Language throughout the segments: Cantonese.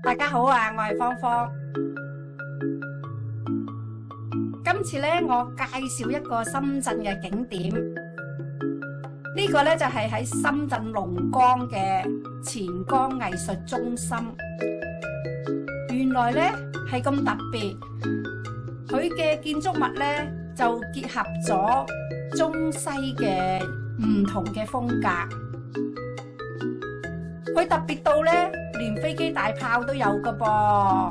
大家好啊，我係芳芳。今次咧，我介紹一個深圳嘅景點。呢個咧就係喺深圳龍崗嘅錢江藝術中心。原來咧係咁特別，佢嘅建築物咧就結合咗中西嘅唔同嘅風格。佢特別到咧，連飛機大炮都有㗎噃。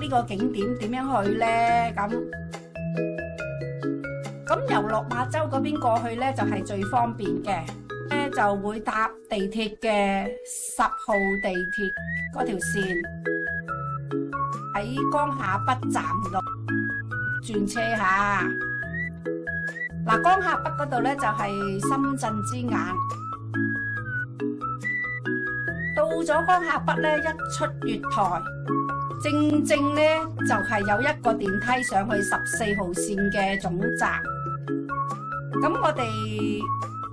呢個景點點樣去咧？咁由落馬洲嗰邊過去咧就係最方便嘅，咧就會搭地鐵嘅10號地鐵嗰條線，喺江夏北站度轉車下。嗱，江夏北嗰度咧就係深圳之眼。到咗江夏北咧，一出月台，正咧就係有一個電梯上去14號線嘅總站。咁我哋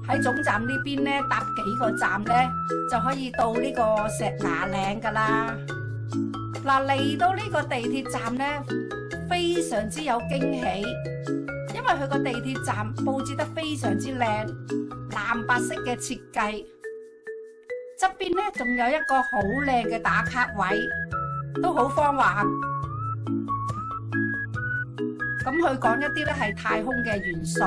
喺總站呢邊咧搭幾個站咧，就可以到呢個石牙嶺噶啦。嗱，嚟到呢個地鐵站咧，非常之有驚喜，因為佢個地鐵站佈置得非常之靚，藍白色嘅設計。側邊咧仲有一個好靚嘅打卡位，都好方華。咁佢講一啲咧係太空嘅元素。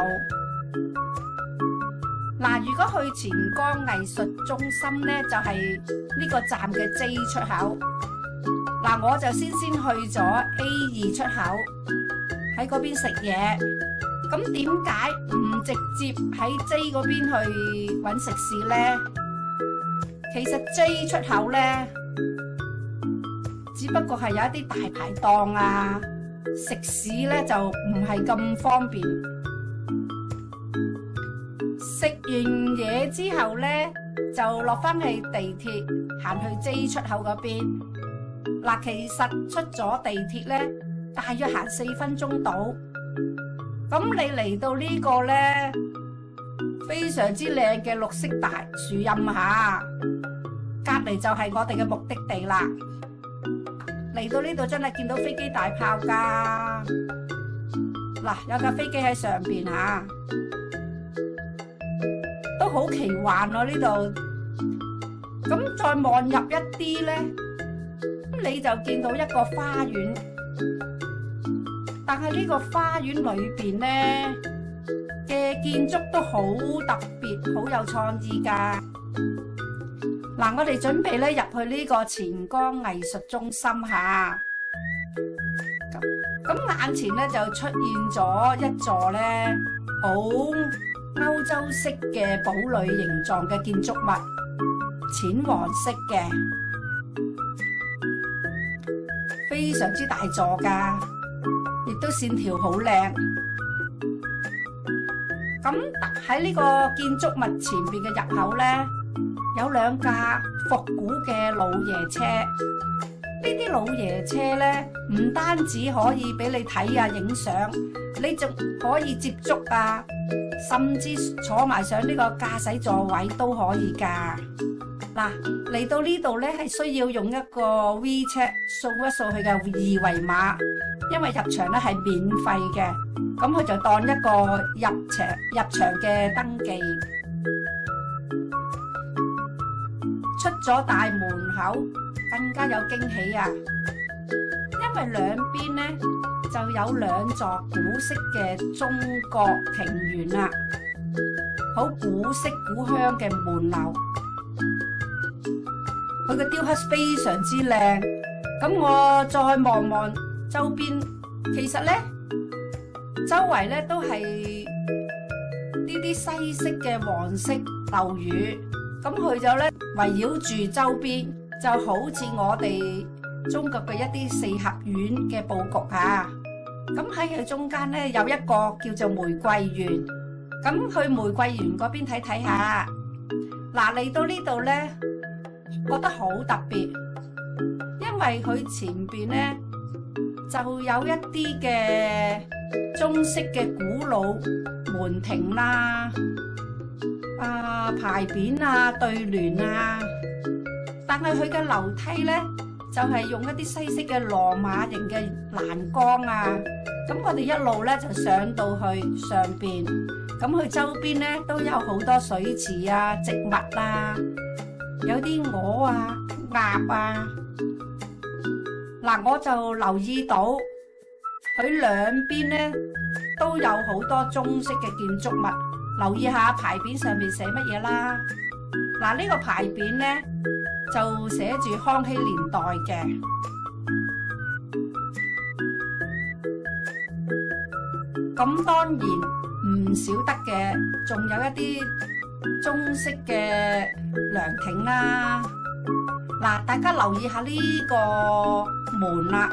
嗱，如果去錢江藝術中心咧，就係呢個站嘅 J 出口。嗱，我就先去咗 A2 出口，喺嗰邊食嘢。咁點解唔直接喺 J 嗰邊去揾食肆咧？其實 J 出口咧，只不過係有一啲大排檔啊，食肆咧就唔係咁方便。食完嘢之後咧，就落翻去地鐵，行去 J 出口嗰邊。嗱，其實出咗地鐵咧，大約行4分鐘到。咁你嚟到呢個咧，非常之靚嘅綠色大樹蔭下，隔籬就係我哋嘅目的地啦。嚟到呢度真係見到飛機大炮噶。嗱，有架飛機喺上邊吓，都好奇幻咯呢度。咁再望入一啲咧，你就見到一個花園。但係呢個花園裏邊咧嘅建築都好特別，好有創意噶。嗱，我哋準備咧入去呢個錢江藝術中心下。咁眼前咧就出現咗一座咧好歐洲式嘅堡壘形狀嘅建築物，淺黃色嘅，非常之大座噶，亦都線條好靚。咁喺呢個建築物前邊嘅入口咧，有2架復古嘅老爺車。呢啲老爺車咧，唔單止可以俾你睇啊影相，你仲可以接觸啊，甚至坐埋上呢個駕駛座位都可以噶。嗱，嚟到呢度咧係需要用一個 WeChat 掃一掃佢嘅二維碼，因為入場咧係免費嘅，咁佢就當一個入場嘅登記。出咗大門口，更加有驚喜啊！因為兩邊咧就有2座古色嘅中國庭園啦，好古色古香嘅門樓。佢嘅雕刻非常之靚。咁我再望望周邊，其實咧周圍咧都係呢啲西式嘅黃色樓宇。咁佢就咧圍繞住周邊，就好似我哋中國嘅一啲4合院嘅佈局啊。咁喺佢中間咧有一個叫做玫瑰園。咁去玫瑰園嗰邊睇睇下。嗱，嚟到呢度咧，覺得好特別，因為佢前邊咧就有一啲嘅中式嘅古老門庭啦。牌匾啊、對聯啊，但係佢嘅樓梯咧就係用一啲西式嘅羅馬型嘅欄杆啊。咁我哋一路咧就上到去上邊，咁佢周邊咧都有好多水池啊、植物啊，有啲鵝啊、鴨啊。嗱，我就留意到佢兩邊咧都有好多中式嘅建築物。留意下牌匾上面寫乜嘢啦。嗱，呢個牌匾咧就寫住康熙年代嘅。咁當然唔少得嘅，仲有一啲中式嘅涼亭啦。嗱，大家留意下呢個門啦，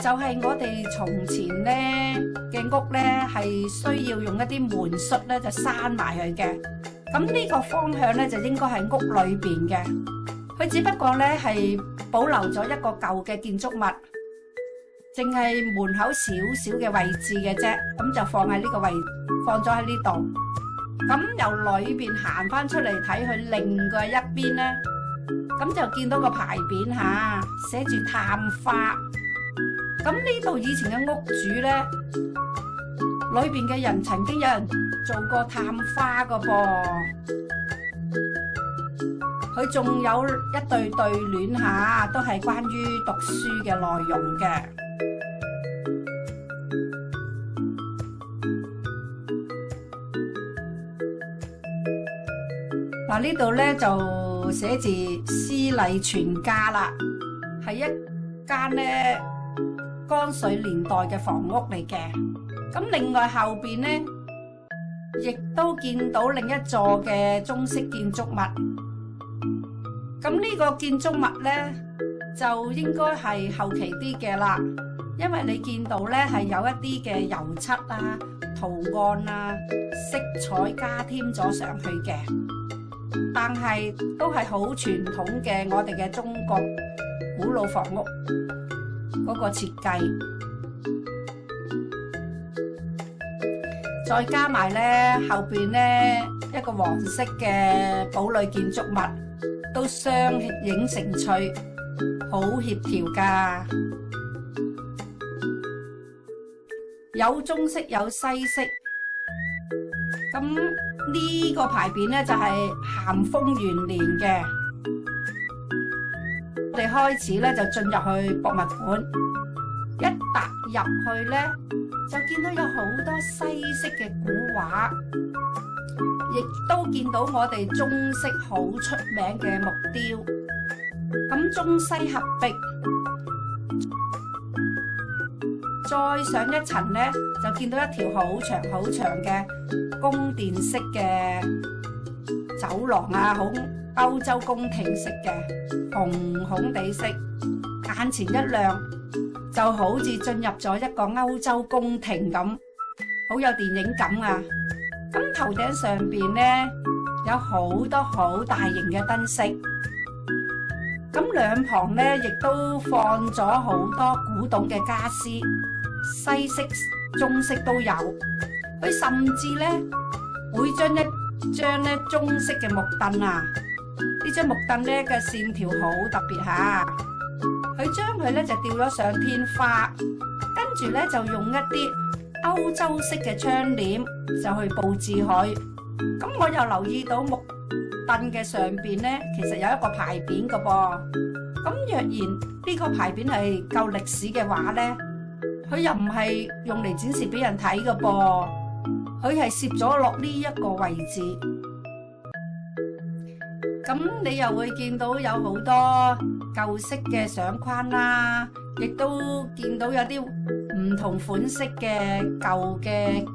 就係我哋從前咧嘅屋咧係需要用一啲門閂咧就閂埋佢嘅。咁呢個方向咧就應該係屋裏邊嘅，佢只不過咧係保留咗一個舊嘅建築物，淨係門口少少嘅位置嘅啫，咁就放喺呢個位，放咗喺呢度。咁由裏邊行翻出嚟睇佢另外一邊咧，咁就見到個牌匾嚇，寫住探花。咁呢度以前嘅屋主咧，裏邊嘅人曾經有人做過探花個噃，佢仲有一對聯嚇，都係關於讀書嘅內容嘅。嗱，呢度咧就寫住詩禮全家啦，係一間咧光緒年代嘅房屋嚟嘅。咁另外後邊咧，亦都見到另一座嘅中式建築物。咁呢個建築物咧，就應該係後期啲嘅啦，因為你見到咧係有一啲嘅油漆啊、圖案啊、色彩加添咗上去嘅，但係都係好傳統嘅我哋嘅中國古老房屋嗰個設計。再加埋咧後邊咧一個黃色嘅堡壘建築物，都相映成趣，好協調㗎。有中式有西式。咁呢個牌匾咧就係咸豐元年嘅。我哋開始咧就進入去博物館，一踏入去咧，就見到有好多西式嘅古畫，亦都見到我哋中式好出名嘅木雕。咁中西合璧，再上一層咧，就見到一條好長好長嘅宮殿式嘅走廊啊，好歐洲宮廷式嘅，紅紅地色，眼前一亮，就好似進入咗一個歐洲宮廷咁，好有電影感啊！咁頭頂上邊咧有好多好大型嘅燈飾，咁兩旁咧亦都放咗好多古董嘅家私，西式、中式都有。佢甚至咧會將一張咧中式嘅木凳啊，呢張木凳咧嘅線條好特別嚇，佢將佢咧就吊咗上天花，跟住咧就用一啲歐洲式嘅窗簾就去佈置佢。咁我又留意到木凳嘅上邊咧，其實有一個牌匾嘅噃。咁若然呢個牌匾係夠歷史嘅話咧，佢又唔係用嚟展示俾人睇嘅噃，佢係攝咗落呢一個位置。咁你又會見到有好多舊式嘅相框啦，亦都見到有啲唔同款式嘅舊嘅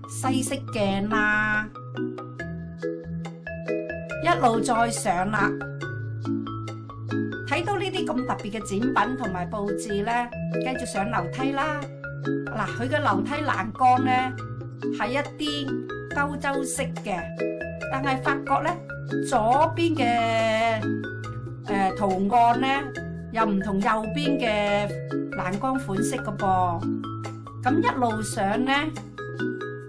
西式鏡啦。一路再上啦，睇到呢啲咁特別嘅展品同埋佈置咧，繼續上樓梯啦。嗱，佢嘅樓梯欄杆咧係一啲歐洲式嘅，但係發覺咧左邊嘅圖案咧又唔同右邊嘅欄杆款式嘅噃。咁一路上咧，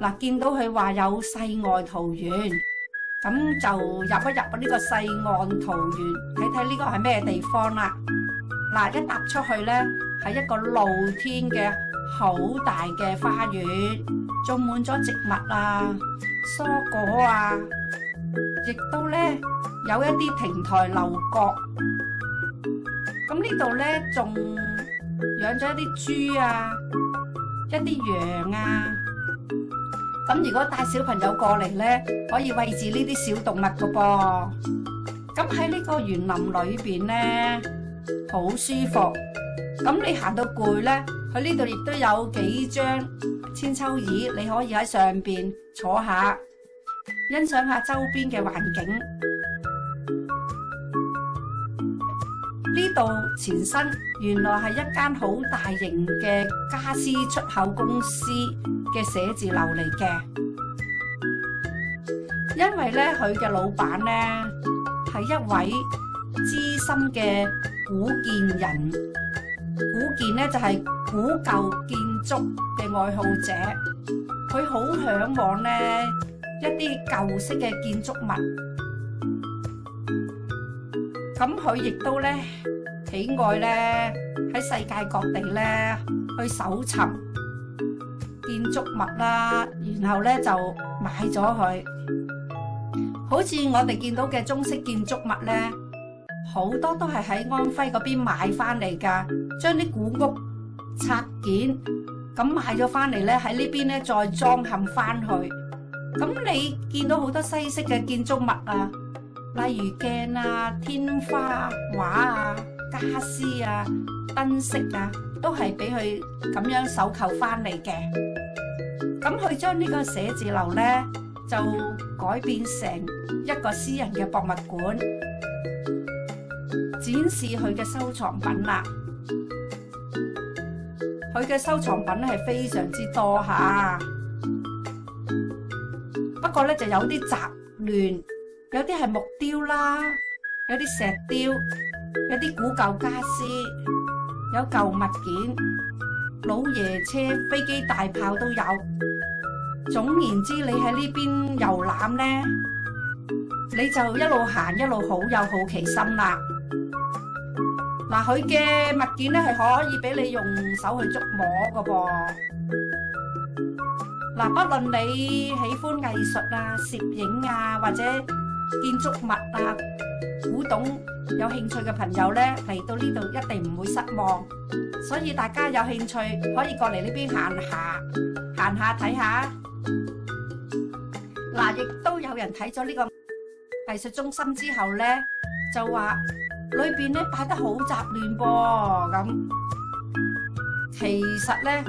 嗱，見到佢話有世外桃源，咁就入一入呢個世外桃源，睇睇呢個係咩地方啦。嗱，一踏出去呢，係一個露天嘅好大嘅花園，種滿咗植物啊、蔬果啊，亦都呢有一啲亭台樓閣。咁呢度呢仲養咗一啲豬啊、一啲羊啊。咁如果帶小朋友過嚟呢，可以餵飼呢啲小動物噶噃。咁喺呢個園林裏邊呢，好舒服。咁你行到攰呢，佢呢度亦都有幾張千秋椅，你可以喺上邊坐下，欣賞下周邊嘅環境。呢度前身原來係一間好大型嘅家私出口公司嘅寫字樓嚟嘅，因為咧佢嘅老闆咧係一位資深嘅古建人，古建咧就係古舊建築嘅愛好者，佢好向往咧一啲舊式嘅建築物，咁佢亦都咧喜愛咧喺世界各地咧去搜尋建築物啦，然後咧就買咗佢。好似我哋見到嘅中式建築物咧，好多都係喺安徽嗰邊買翻嚟噶，將啲古屋拆件咁買咗翻嚟咧，喺呢邊咧再裝嵌翻去。咁你見到好多西式嘅建築物啊，例如鏡啊、天花、畫啊、家私啊、燈飾啊，都係俾佢咁樣手購翻嚟嘅。咁佢將呢個寫字樓呢，就改變成一個私人嘅博物館，展示佢嘅收藏品啦。佢嘅收藏品係非常之多吓，不過呢就有啲雜亂，有啲係木雕啦，有啲石雕，有啲古舊家私，有舊物件，老爺車、飛機、大炮都有。總言之，你喺呢邊遊覽呢，你就一路行一路好有好奇心啦。嗱，佢嘅物件咧係可以俾你用手去觸摸㗎噃。嗱，不論你喜歡藝術啊、攝影啊，或者建築物啊、古董有興趣嘅朋友咧，嚟到呢度一定唔會失望。所以大家有興趣可以過嚟呢邊行下睇下。嗱，亦都有人睇咗呢個藝術中心之後咧，就話裏邊咧擺得好雜亂噃。咁其實咧，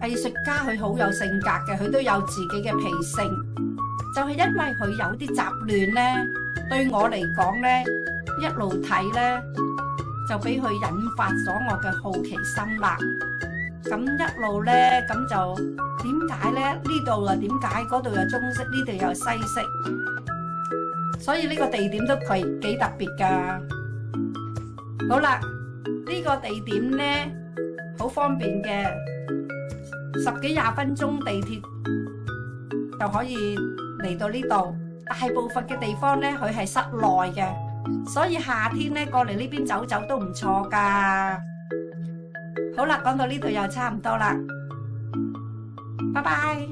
藝術家佢好有性格嘅，佢都有自己嘅脾性。就係因為佢有啲雜亂咧，對我嚟講咧，一路睇咧就俾佢引發咗我嘅好奇心啦。咁一路咧，咁就點解咧？呢度又點解？嗰度又中式，呢度又西式，所以呢個地點都幾特別噶。好啦，呢個地點咧好方便嘅，10幾20分鐘地鐵就可以嚟到呢度。大部分嘅地方咧，佢係室內嘅，所以夏天咧過嚟呢邊走走都唔錯噶。好啦，講到呢度又差唔多啦，拜拜。